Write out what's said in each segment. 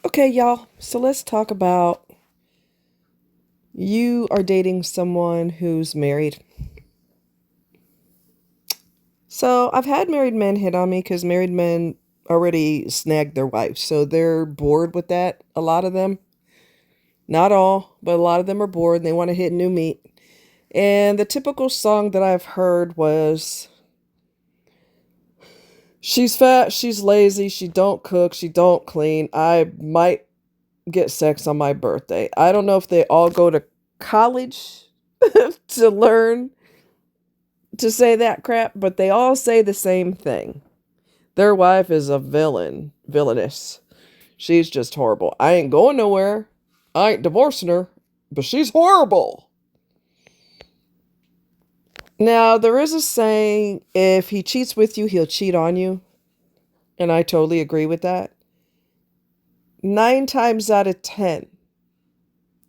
Okay, y'all. So let's talk about you are dating someone who's married. So I've had married men hit on me because married men already snagged their wives. So they're bored with that. A lot of them, not all, but a lot of them are bored and they want to hit new meat. And the typical song that I've heard was she's fat, she's lazy, she don't cook, she don't clean. I might get sex on my birthday. I don't know if they all go to college to learn to say that crap, but they all say the same thing. Their wife is a villainess. She's just horrible. I ain't going nowhere. I ain't divorcing her, but she's horrible. Now, there is a saying, if he cheats with you, he'll cheat on you. And I totally agree with that. 9 times out of 10,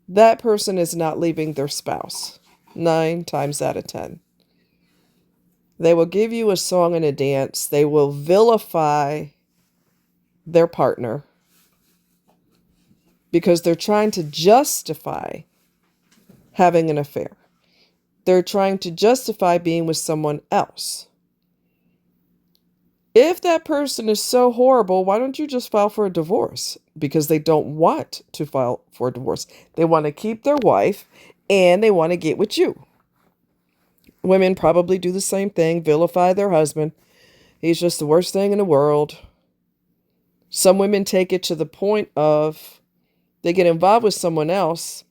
that person is not leaving their spouse. 9 times out of 10. They will give you a song and a dance. They will vilify their partner because they're trying to justify having an affair. They're trying to justify being with someone else. If that person is so horrible, why don't you just file for a divorce? Because they don't want to file for a divorce. They want to keep their wife and they want to get with you. Women probably do the same thing, vilify their husband. He's just the worst thing in the world. Some women take it to the point of they get involved with someone else.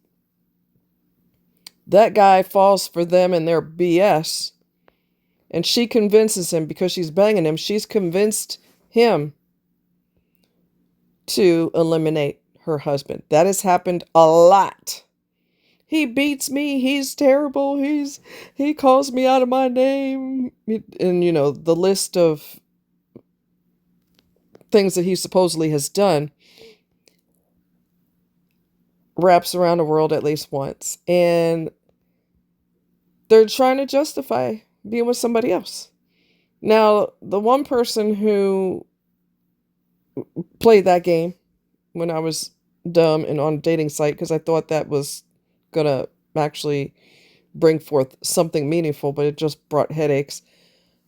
That guy falls for them and their BS. And she convinces him because she's banging him. She's convinced him to eliminate her husband. That has happened a lot. He beats me. He's terrible. He calls me out of my name. And the list of things that he supposedly has done wraps around the world at least once. And they're trying to justify being with somebody else. Now, the one person who played that game when I was dumb and on a dating site because I thought that was going to actually bring forth something meaningful, but it just brought headaches.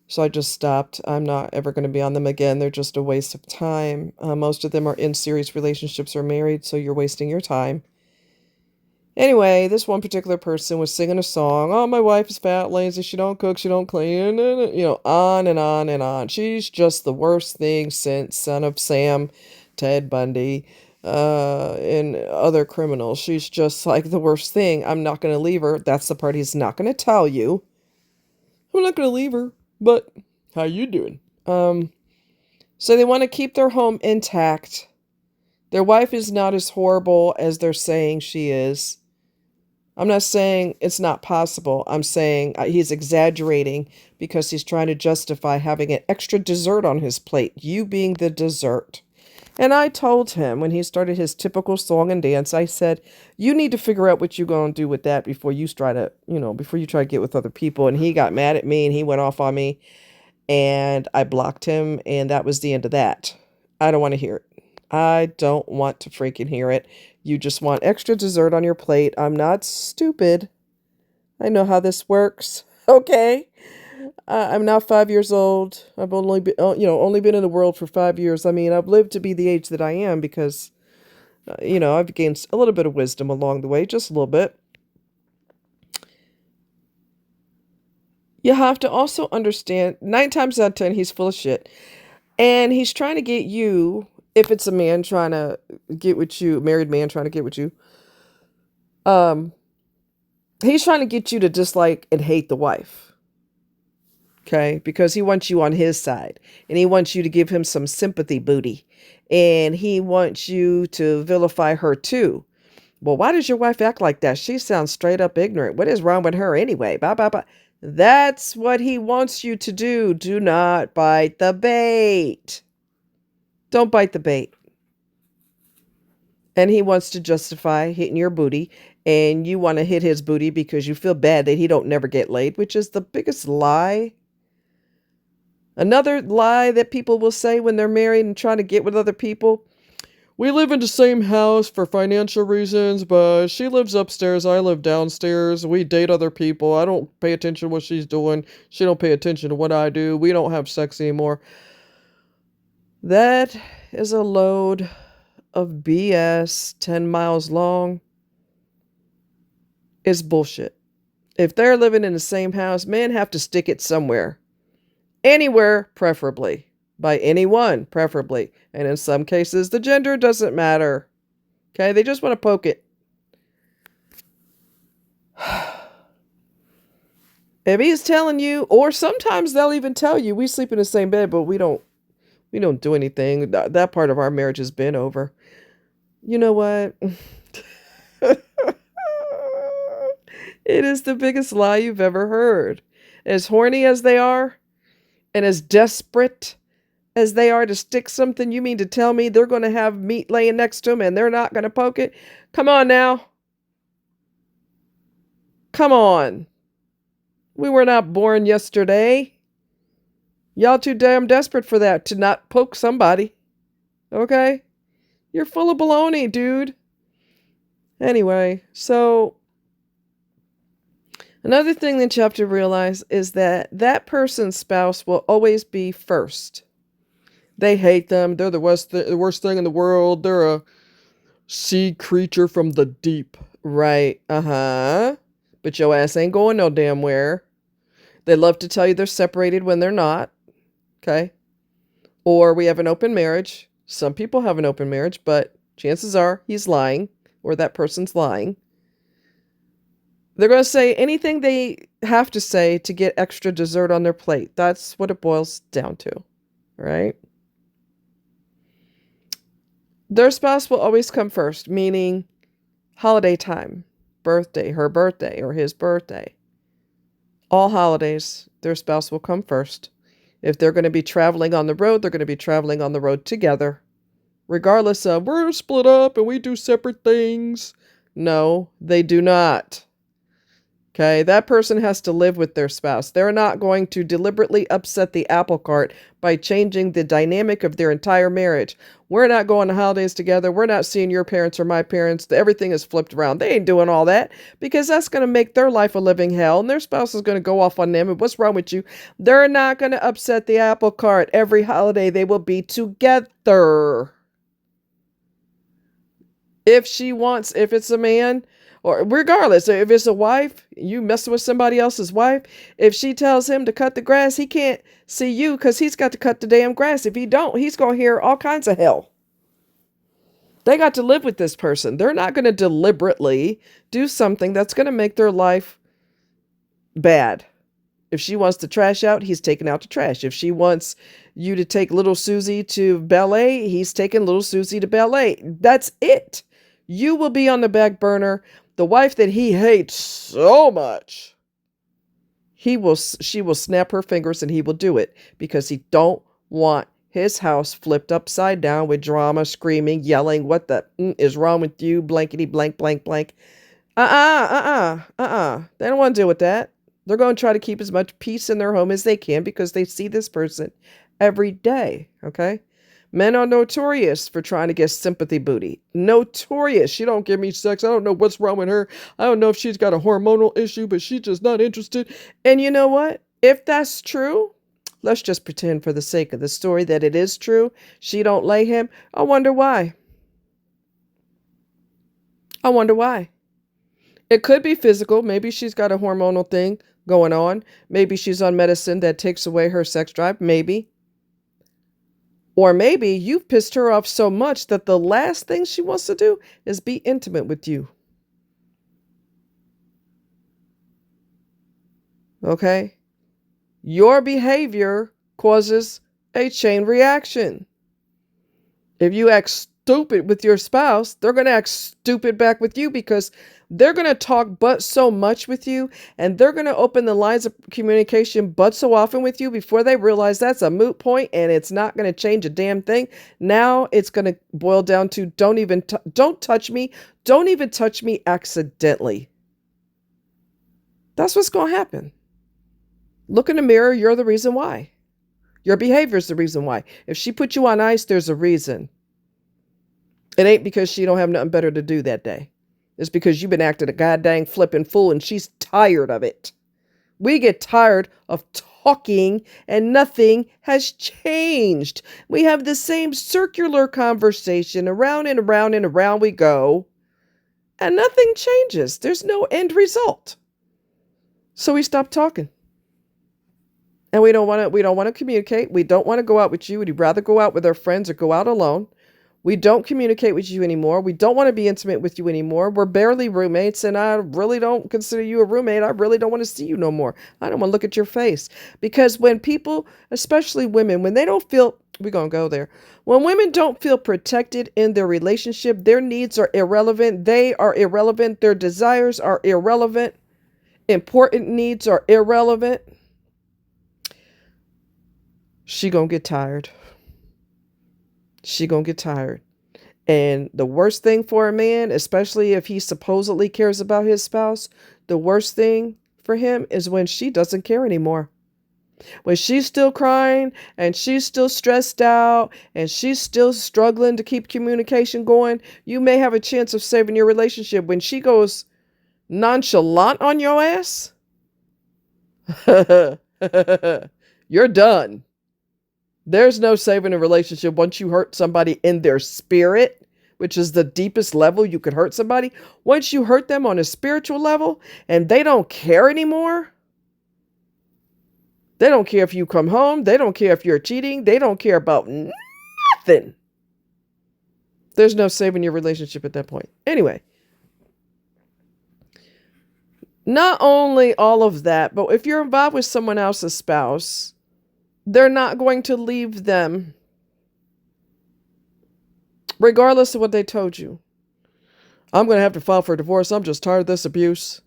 So I just stopped. I'm not ever going to be on them again. They're just a waste of time. Most of them are in serious relationships or married, so you're wasting your time. Anyway, this one particular person was singing a song. Oh, my wife is fat, lazy, she don't cook, she don't clean, on and on and on. She's just the worst thing since Son of Sam, Ted Bundy, and other criminals. She's just like the worst thing. I'm not going to leave her. That's the part he's not going to tell you. I'm not going to leave her, but how you doing? So they want to keep their home intact. Their wife is not as horrible as they're saying she is. I'm not saying it's not possible. I'm saying he's exaggerating because he's trying to justify having an extra dessert on his plate, you being the dessert. And I told him when he started his typical song and dance, I said, you need to figure out what you're going to do with that before you try to, before you try to get with other people. And he got mad at me and he went off on me and I blocked him. And that was the end of that. I don't want to hear it. I don't want to freaking hear it. You just want extra dessert on your plate. I'm not stupid. I know how this works. Okay. I'm now 5 years old. I've only been in the world for 5 years. I mean, I've lived to be the age that I am because, I've gained a little bit of wisdom along the way, just a little bit. You have to also understand 9 times out of 10, he's full of shit. And he's trying to get you, if it's a man trying to get with you, married man trying to get with you, um, he's trying to get you to dislike and hate the wife. Okay, because he wants you on his side and he wants you to give him some sympathy booty and he wants you to vilify her too. Well, why does your wife act like that? She sounds straight up ignorant. What is wrong with her anyway? Blah, blah, blah. That's what he wants you to do. Do not bite the bait. Don't bite the bait. And he wants to justify hitting your booty and you want to hit his booty because you feel bad that he don't never get laid, which is the biggest lie. Another lie that people will say when they're married and trying to get with other people. we live in the same house for financial reasons, but she lives upstairs, I live downstairs. We date other people. I don't pay attention to what she's doing. She don't pay attention to what I do. We don't have sex anymore. That is a load of BS 10 miles long. It's bullshit. If they're living in the same house, men have to stick it somewhere. Anywhere, preferably. By anyone, preferably. And in some cases, the gender doesn't matter. Okay, they just want to poke it. If he's telling you, or sometimes they'll even tell you, we sleep in the same bed, but we don't do anything. That part of our marriage has been over. You know what? It is the biggest lie you've ever heard. As horny as they are, and as desperate as they are to stick something, you mean to tell me they're going to have meat laying next to them and they're not going to poke it? Come on now. Come on. We were not born yesterday. Y'all too damn desperate for that, to not poke somebody. Okay? You're full of baloney, dude. Anyway, so another thing that you have to realize is that that person's spouse will always be first. They hate them. They're the worst thing in the world. They're a sea creature from the deep. Right. Uh-huh. But your ass ain't going no damn where. They love to tell you they're separated when they're not. Okay? Or we have an open marriage. Some people have an open marriage, but chances are he's lying, or that person's lying. They're going to say anything they have to say to get extra dessert on their plate. That's what it boils down to. Right? Their spouse will always come first, meaning holiday time, birthday, her birthday, or his birthday. All holidays, their spouse will come first. If they're going to be traveling on the road, they're going to be traveling on the road together. Regardless of, we're split up and we do separate things. No, they do not. Okay, that person has to live with their spouse. They're not going to deliberately upset the apple cart by changing the dynamic of their entire marriage. We're not going to holidays together. We're not seeing your parents or my parents. Everything is flipped around. They ain't doing all that, because that's going to make their life a living hell, and their spouse is going to go off on them. And what's wrong with you? They're not going to upset the apple cart. Every holiday they will be together. If it's a man, or regardless, if it's a wife, you messing with somebody else's wife, if she tells him to cut the grass, he can't see you because he's got to cut the damn grass. If he don't, he's going to hear all kinds of hell. They got to live with this person. They're not going to deliberately do something that's going to make their life bad. If she wants to trash out, he's taking out the trash. If she wants you to take little Susie to ballet, he's taking little Susie to ballet. That's it. You will be on the back burner. The wife that he hates so much, she will snap her fingers and he will do it, because he don't want his house flipped upside down with drama, screaming, yelling, what the is wrong with you, blankety blank, blank, blank. They don't want to deal with that. They're going to try to keep as much peace in their home as they can, because they see this person every day, okay? Men are notorious for trying to get sympathy booty. Notorious. She don't give me sex. I don't know what's wrong with her. I don't know if she's got a hormonal issue, but she's just not interested. And you know what? If that's true, let's just pretend for the sake of the story that it is true. She don't lay him. I wonder why. I wonder why. It could be physical. Maybe she's got a hormonal thing going on. Maybe she's on medicine that takes away her sex drive. Maybe. Or maybe you've pissed her off so much that the last thing she wants to do is be intimate with you. Okay? Your behavior causes a chain reaction. If you act stupid with your spouse, they're going to act stupid back with you, because they're going to talk but so much with you, and they're going to open the lines of communication but so often with you before they realize that's a moot point and it's not going to change a damn thing. Now it's going to boil down to don't touch me. Don't even touch me accidentally. That's what's going to happen. Look in the mirror. You're the reason why. Your behavior is the reason why. If she put you on ice, there's a reason. It ain't because she don't have nothing better to do that day. It's because you've been acting a goddamn flipping fool and she's tired of it. We get tired of talking and nothing has changed. We have the same circular conversation around and around and around we go, and nothing changes. There's no end result. So we stop talking. And we don't want to communicate. We don't want to go out with you. We'd rather go out with our friends or go out alone. We don't communicate with you anymore. We don't want to be intimate with you anymore. We're barely roommates, and I really don't consider you a roommate. I really don't want to see you no more. I don't want to look at your face. Because when people, especially women, when they don't feel, we're going to go there. When women don't feel protected in their relationship, their needs are irrelevant. They are irrelevant. Their desires are irrelevant. Important needs are irrelevant. She gonna get tired. She gonna get tired. And the worst thing for a man, especially if he supposedly cares about his spouse, the worst thing for him is when she doesn't care anymore. When she's still crying and she's still stressed out and she's still struggling to keep communication going, you may have a chance of saving your relationship. When she goes nonchalant on your ass, you're done. There's no saving a relationship once you hurt somebody in their spirit, which is the deepest level you could hurt somebody. Once you hurt them on a spiritual level and they don't care anymore, they don't care if you come home. They don't care if you're cheating. They don't care about nothing. There's no saving your relationship at that point. Anyway, not only all of that, but if you're involved with someone else's spouse, they're not going to leave them regardless of what they told you. I'm going to have to file for divorce. I'm just tired of this abuse.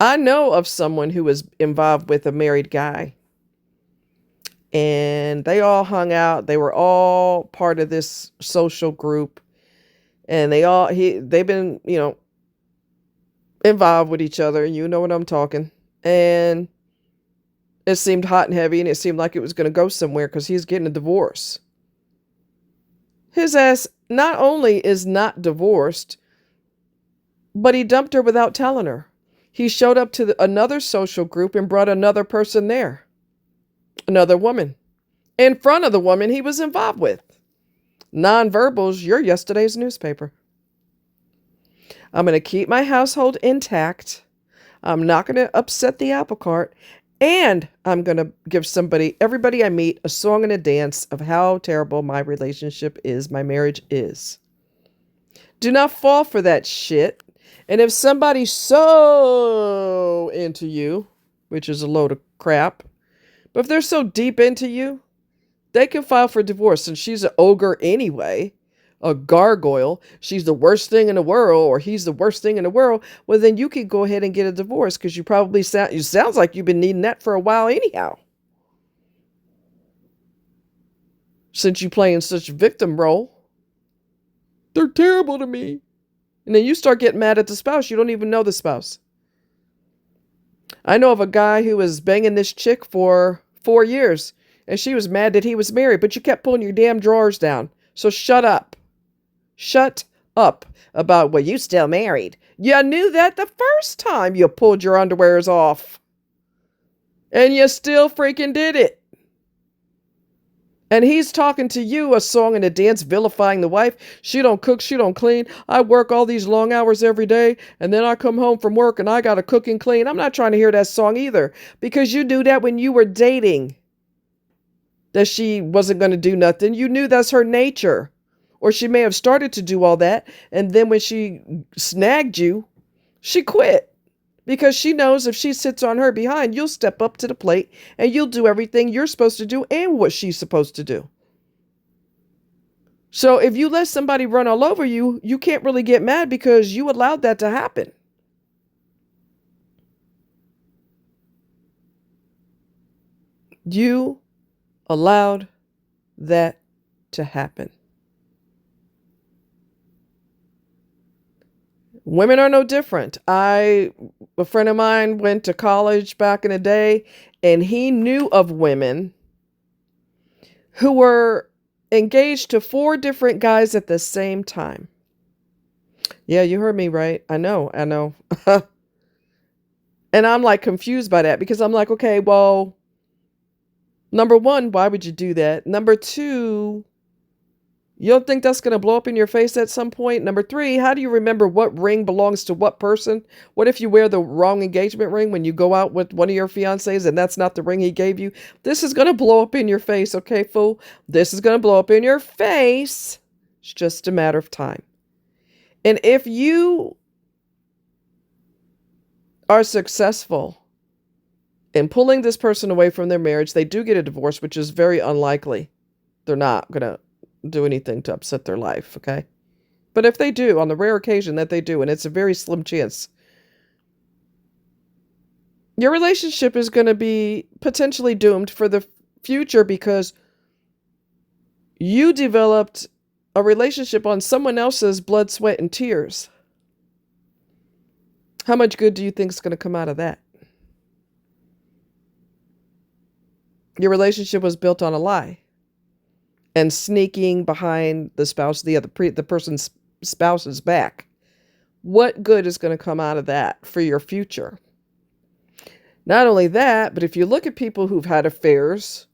I know of someone who was involved with a married guy. And they all hung out. They were all part of this social group. And they've been, involved with each other. You know what I'm talking. And it seemed hot and heavy, and it seemed like it was going to go somewhere because he's getting a divorce. His ass not only is not divorced, but he dumped her without telling her. He showed up to another social group and brought another person there. Another woman. In front of the woman he was involved with. Nonverbals, you're yesterday's newspaper. I'm going to keep my household intact. I'm not going to upset the apple cart. And I'm going to give everybody I meet, a song and a dance of how terrible my relationship is, my marriage is. Do not fall for that shit. And if somebody's so into you, which is a load of crap, but if they're so deep into you, they can file for divorce. And she's an ogre anyway, a gargoyle. She's the worst thing in the world, or he's the worst thing in the world. Well, then you could go ahead and get a divorce because you probably sounds like you've been needing that for a while anyhow. Since you playing such a victim role. They're terrible to me. And then you start getting mad at the spouse. You don't even know the spouse. I know of a guy who was banging this chick for 4 years. And she was mad that he was married. But you kept pulling your damn drawers down. So shut up. Shut up about, well, you still married. You knew that the first time you pulled your underwears off. And you still freaking did it. And he's talking to you, a song and a dance, vilifying the wife. She don't cook, she don't clean. I work all these long hours every day, and then I come home from work and I got to cook and clean. I'm not trying to hear that song either, because you knew that when you were dating, that she wasn't going to do nothing. You knew that's her nature. Or she may have started to do all that, and then when she snagged you, she quit. Because she knows if she sits on her behind, you'll step up to the plate and you'll do everything you're supposed to do and what she's supposed to do. So if you let somebody run all over you, you can't really get mad because you allowed that to happen. You allowed that to happen. Women are no different. A friend of mine went to college back in the day, and he knew of women who were engaged to 4 different guys at the same time. Yeah, you heard me right. I know, I know. And I'm, like, confused by that because I'm like, "Okay, well, number 1, why would you do that? Number 2, you don't think that's gonna blow up in your face at some point? Number 3, how do you remember what ring belongs to what person? What if you wear the wrong engagement ring when you go out with one of your fiancés and that's not the ring he gave you? This is gonna blow up in your face, okay, fool? This is gonna blow up in your face. It's just a matter of time. And if you are successful in pulling this person away from their marriage, they do get a divorce, which is very unlikely. They're not gonna do anything to upset their life, okay? But if they do, on the rare occasion that they do, and it's a very slim chance, your relationship is going to be potentially doomed for the future because you developed a relationship on someone else's blood, sweat, and tears. How much good do you think is going to come out of that? Your relationship was built on a lie and sneaking behind the person's spouse's back. What good is going to come out of that for your future? Not only that, but if you look at people who've had affairs,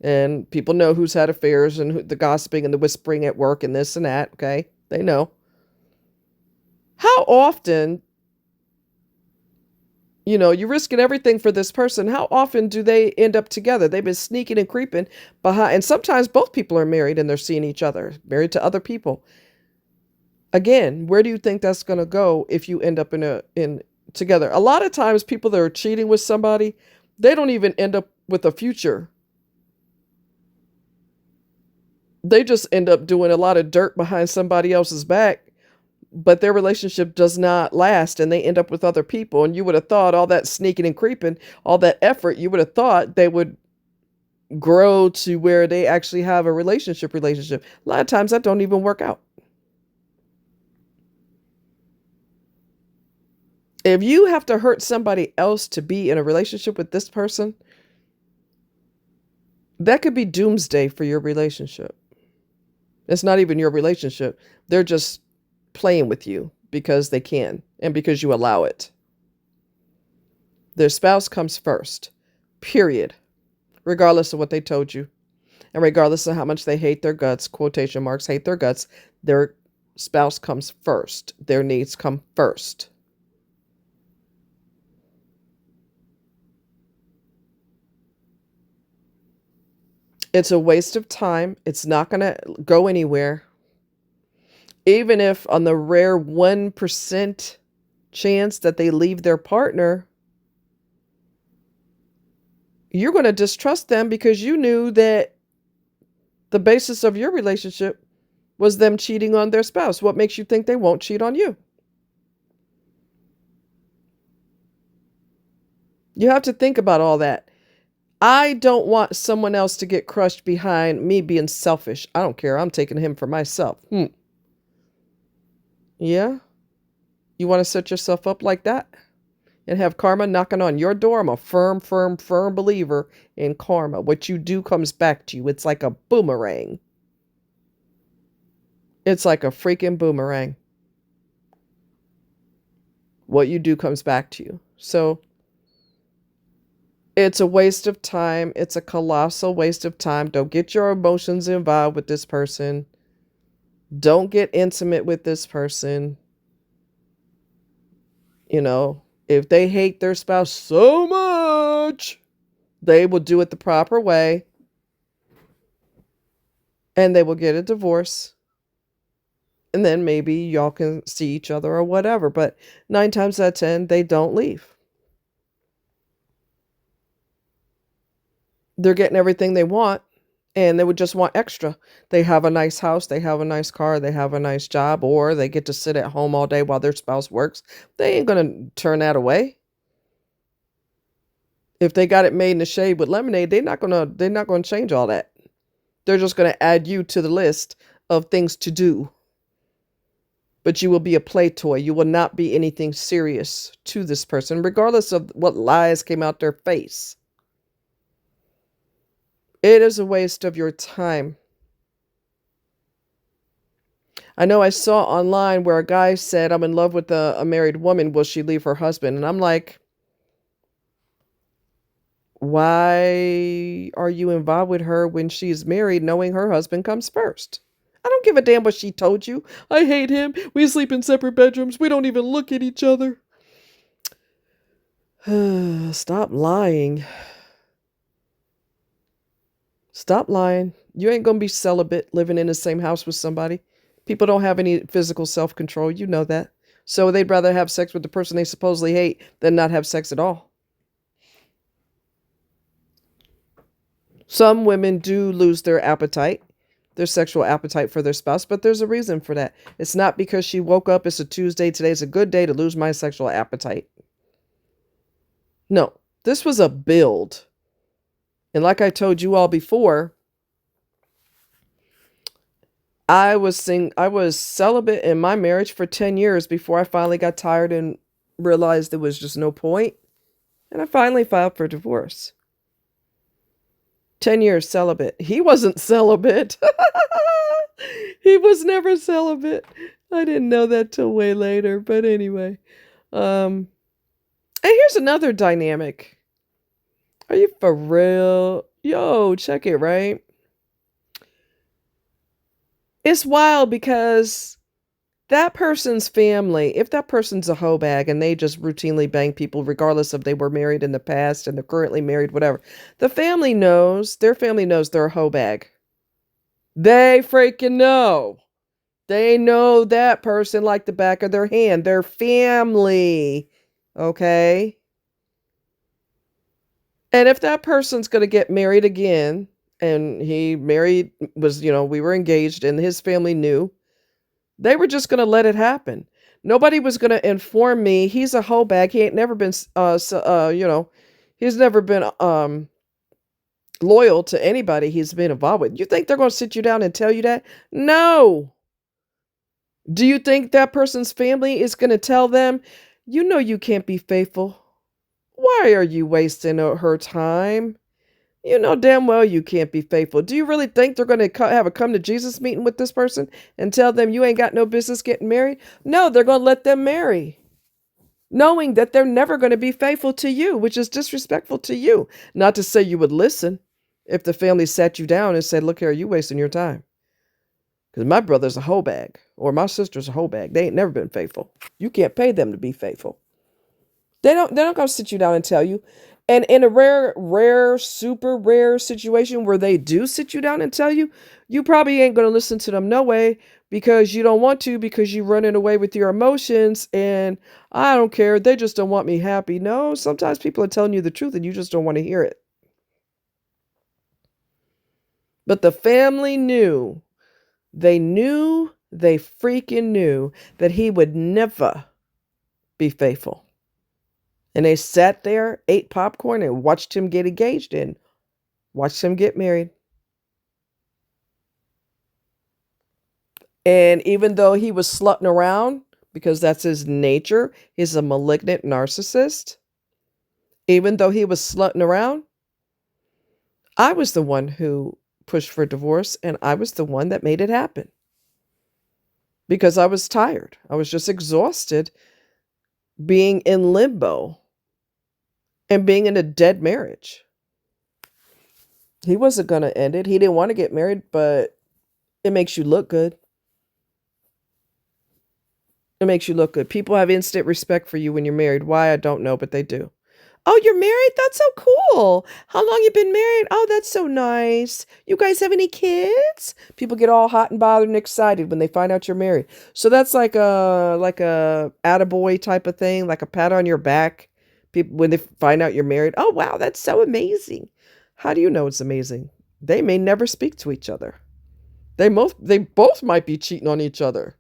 and people know who's had affairs and the gossiping and the whispering at work and this and that, okay? They know. How often, you're risking everything for this person. How often do they end up together? They've been sneaking and creeping behind, and sometimes both people are married and they're seeing each other, married to other people. Again, where do you think that's going to go if you end up in together? A lot of times people that are cheating with somebody, they don't even end up with a future. They just end up doing a lot of dirt behind somebody else's back, but their relationship does not last and they end up with other people. And you would have thought all that sneaking and creeping, all that effort, you would have thought they would grow to where they actually have a relationship. A lot of times that don't even work out. If you have to hurt somebody else to be in a relationship with this person, that could be doomsday for your relationship. It's not even your relationship. They're just playing with you because they can and because you allow it. Their spouse comes first, period, regardless of what they told you and regardless of how much they hate their guts, quotation marks, hate their guts, their spouse comes first. Their needs come first. It's a waste of time. It's not going to go anywhere. Even if on the rare 1% chance that they leave their partner, you're going to distrust them because you knew that the basis of your relationship was them cheating on their spouse. What makes you think they won't cheat on you? You have to think about all that. I don't want someone else to get crushed behind me being selfish. I don't care. I'm taking him for myself. Yeah? You want to set yourself up like that and have karma knocking on your door? I'm a firm believer in karma. What you do comes back to you. It's like a boomerang. It's like a freaking boomerang. What you do comes back to you. So it's a waste of time. It's a colossal waste of time. Don't get your emotions involved with this person. Don't get intimate with this person. If they hate their spouse so much, they will do it the proper way and they will get a divorce. And then maybe y'all can see each other or whatever. But 9 times out of 10, they don't leave. They're getting everything they want and they would just want extra. They have a nice house, they have a nice car, they have a nice job, or they get to sit at home all day while their spouse works. They ain't going to turn that away. If they got it made in the shade with lemonade, they're not going to change all that. They're just going to add you to the list of things to do. But you will be a play toy. You will not be anything serious to this person, regardless of what lies came out their face. It is a waste of your time. I know I saw online where a guy said, I'm in love with a married woman. Will she leave her husband? And I'm like, why are you involved with her when she's married, knowing her husband comes first? I don't give a damn what she told you. I hate him. We sleep in separate bedrooms. We don't even look at each other. Stop lying. Stop lying. You ain't going to be celibate living in the same house with somebody. People don't have any physical self-control. You know that. So they'd rather have sex with the person they supposedly hate than not have sex at all. Some women do lose their appetite, their sexual appetite for their spouse, but there's a reason for that. It's not because she woke up, it's a Tuesday, today's a good day to lose my sexual appetite. No, this was a build. And like I told you all before, I was celibate in my marriage for 10 years before I finally got tired and realized there was just no point. And I finally filed for divorce. 10 years celibate. He wasn't celibate. He was never celibate. I didn't know that till way later. But anyway. And here's another dynamic. Are you for real? Yo, check it, right? It's wild because that person's family, if that person's a hoe bag and they just routinely bang people, regardless if they were married in the past and they're currently married, whatever, their family knows they're a hoe bag. They freaking know. They know that person like the back of their hand. Their family. Okay? And if that person's going to get married again, and he married, we were engaged and his family knew, they were just going to let it happen. Nobody was going to inform me. He's a hoe bag. He ain't never been, he's never been loyal to anybody he's been involved with. You think they're going to sit you down and tell you that? No. Do you think that person's family is going to tell them, you can't be faithful? Why are you wasting her time? You know damn well you can't be faithful. Do you really think they're going to have a come to Jesus meeting with this person and tell them you ain't got no business getting married? No, they're going to let them marry, knowing that they're never going to be faithful to you, which is disrespectful to you. Not to say you would listen if the family sat you down and said, look here, you wasting your time. Because my brother's a hoe bag or my sister's a hoe bag. They ain't never been faithful. You can't pay them to be faithful. They're not going to sit you down and tell you. And in a rare, super rare situation where they do sit you down and tell you, you probably ain't going to listen to them no way because you don't want to, because you're running away with your emotions and I don't care. They just don't want me happy. No, sometimes people are telling you the truth and you just don't want to hear it. But the family knew. They freaking knew that he would never be faithful. And they sat there, ate popcorn, and watched him get engaged and watched him get married. And even though he was slutting around, because that's his nature, he's a malignant narcissist. Even though he was slutting around, I was the one who pushed for divorce, and I was the one that made it happen. Because I was tired. I was just exhausted being in limbo and being in a dead marriage. He wasn't going to end it. He didn't want to get married, but it makes you look good. It makes you look good. People have instant respect for you when you're married. Why? I don't know, but they do. Oh, you're married? That's so cool. How long you been married? Oh, that's so nice. You guys have any kids? People get all hot and bothered and excited when they find out you're married. So that's like a attaboy type of thing, like a pat on your back. People, when they find out you're married, oh, wow, that's so amazing. How do you know it's amazing? They may never speak to each other. They both might be cheating on each other.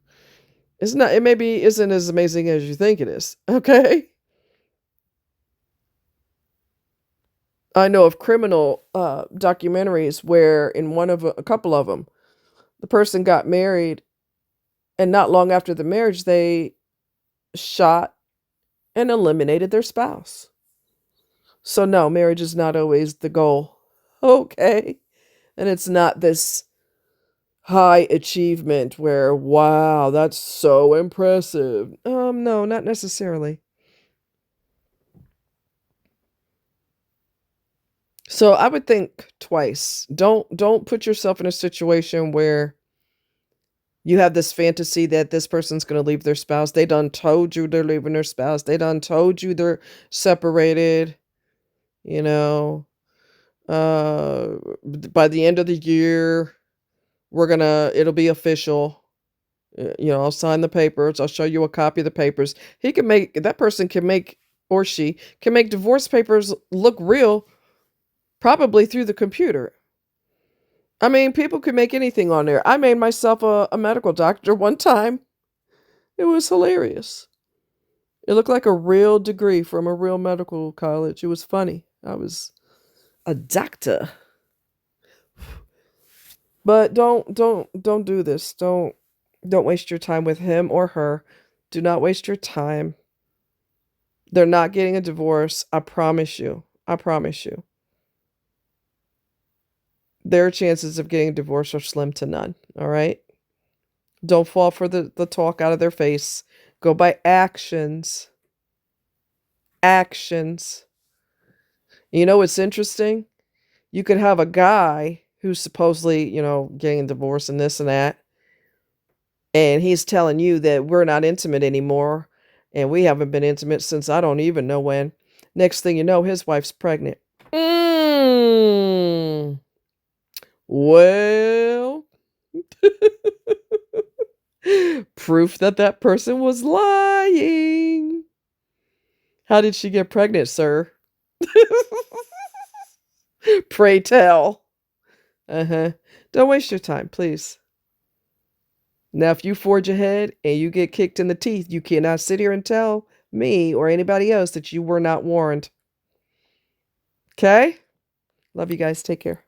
It maybe isn't as amazing as you think it is. Okay. I know of criminal documentaries where in a couple of them, the person got married and not long after the marriage, they shot and eliminated their spouse. So no, marriage is not always the goal. Okay. And it's not this high achievement where, wow, that's so impressive. No, not necessarily. So I would think twice. Don't put yourself in a situation where you have this fantasy that this person's gonna leave their spouse. They done told you they're leaving their spouse. They done told you they're separated, you know. By the end of the year, it'll be official. I'll sign the papers. I'll show you a copy of the papers. That person can make, or she can make divorce papers look real, probably through the computer. I mean, people can make anything on there. I made myself a medical doctor one time. It was hilarious. It looked like a real degree from a real medical college. It was funny. I was a doctor. But don't do this. Don't waste your time with him or her. Do not waste your time. They're not getting a divorce. I promise you. I promise you. Their chances of getting a divorce are slim to none. All right? Don't fall for the talk out of their face. Go by actions. Actions. You know what's interesting? You could have a guy who's supposedly, getting a divorce and this and that, and he's telling you that we're not intimate anymore, and we haven't been intimate since I don't even know when. Next thing you know, his wife's pregnant. Well, proof that that person was lying. How did she get pregnant, sir? Pray tell. Uh-huh. Don't waste your time, please. Now, if you forge ahead and you get kicked in the teeth, you cannot sit here and tell me or anybody else that you were not warned. Okay? Love you guys. Take care.